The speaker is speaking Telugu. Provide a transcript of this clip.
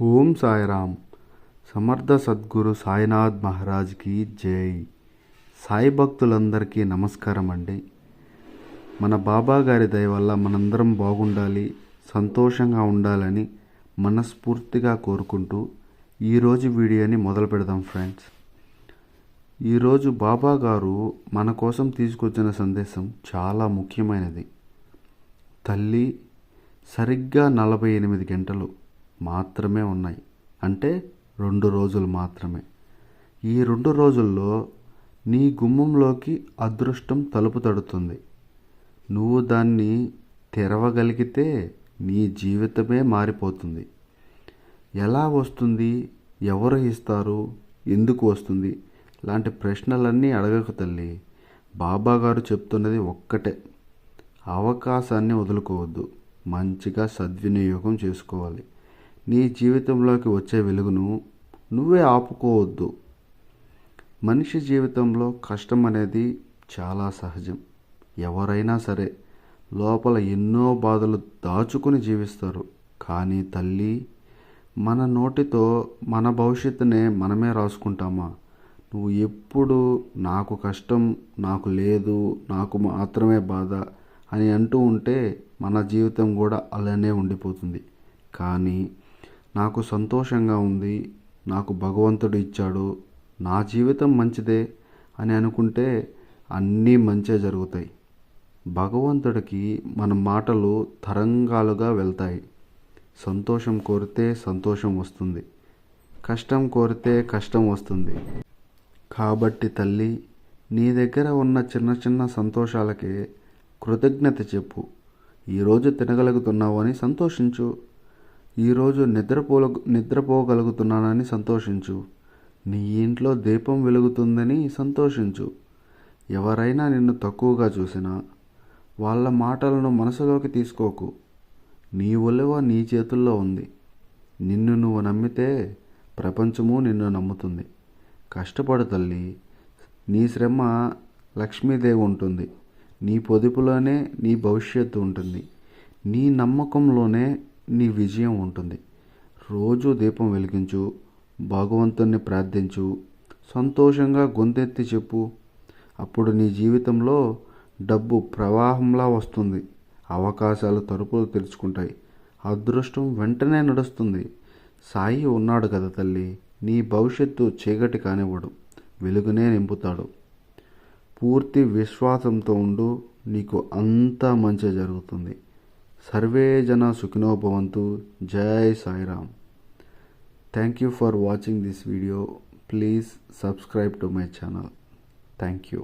ఓం సాయిరామ్. సమర్థ సద్గురు సాయినాథ్ మహారాజ్కి జై. సాయి భక్తులందరికీ నమస్కారం అండి. మన బాబా గారి దయ వల్ల మనందరం బాగుండాలి, సంతోషంగా ఉండాలని మనస్ఫూర్తిగా కోరుకుంటూ ఈరోజు వీడియోని మొదలు పెడదాం ఫ్రెండ్స్. ఈరోజు బాబా గారు మన కోసం తీసుకొచ్చిన సందేశం చాలా ముఖ్యమైనది. తల్లి, సరిగ్గా 48 గంటలు మాత్రమే ఉన్నాయి, అంటే 2 రోజులు మాత్రమే. ఈ 2 రోజుల్లో నీ గుమ్మంలోకి అదృష్టం తలుపు తడుతుంది. నువ్వు దాన్ని తెరవగలిగితే నీ జీవితమే మారిపోతుంది. ఎలా వస్తుంది, ఎవరు ఇస్తారు, ఎందుకు వస్తుంది ఇలాంటి ప్రశ్నలన్నీ అడగకు తల్లి. బాబా గారు చెప్తున్నది ఒక్కటే, అవకాశాన్ని వదులుకోవద్దు, మంచిగా సద్వినియోగం చేసుకోవాలి. నీ జీవితంలోకి వచ్చే వెలుగును నువ్వే ఆపుకోవద్దు. మనిషి జీవితంలో కష్టం అనేది చాలా సహజం. ఎవరైనా సరే లోపల ఎన్నో బాధలు దాచుకుని జీవిస్తారు. కానీ తల్లి, మన నోటితో మన భవిష్యత్తునే మనమే రాసుకుంటామా? నువ్వు ఎప్పుడు నాకు కష్టం, నాకు లేదు, నాకు మాత్రమే బాధ అని అంటూ ఉంటే మన జీవితం కూడా అలానే ఉండిపోతుంది. కానీ నాకు సంతోషంగా ఉంది, నాకు భగవంతుడు ఇచ్చాడు, నా జీవితం మంచిదే అని అనుకుంటే అన్నీ మంచే జరుగుతాయి. భగవంతుడికి మన మాటలు తరంగాలుగా వెళ్తాయి. సంతోషం కోరితే సంతోషం వస్తుంది, కష్టం కోరితే కష్టం వస్తుంది. కాబట్టి తల్లి, నీ దగ్గర ఉన్న చిన్న చిన్న సంతోషాలకే కృతజ్ఞత చెప్పు. ఈరోజు తినగలుగుతున్నావని సంతోషించు. ఈరోజు నిద్రపోగలుగుతున్నానని సంతోషించు. నీ ఇంట్లో దీపం వెలుగుతుందని సంతోషించు. ఎవరైనా నిన్ను తక్కువగా చూసినా వాళ్ళ మాటలను మనసులోకి తీసుకోకు. నీ విలువ నీ చేతుల్లో ఉంది. నిన్ను నువ్వు నమ్మితే ప్రపంచము నిన్ను నమ్ముతుంది. కష్టపడు తల్లి. నీ శ్రమ లక్ష్మీదేవి ఉంటుంది. నీ పొదుపులోనే నీ భవిష్యత్తు ఉంటుంది. నీ నమ్మకంలోనే నీ విజయం ఉంటుంది. రోజు దీపం వెలిగించు, భగవంతుణ్ణి ప్రార్థించు, సంతోషంగా గొంతెత్తి చెప్పు. అప్పుడు నీ జీవితంలో డబ్బు ప్రవాహంలా వస్తుంది. అవకాశాలు తలుపులు తెరుచుకుంటాయి. అదృష్టం వెంటనే నడుస్తుంది. సాయి ఉన్నాడు కదా తల్లి, నీ భవిష్యత్తు చీకటి కానివ్వడు, వెలుగునే నింపుతాడు. పూర్తి విశ్వాసంతో ఉండు, నీకు అంతా మంచి జరుగుతుంది. సర్వే జన సుఖినో భవంతు. జై Sairam. Thank you for watching this video. Please subscribe to my channel. Thank you.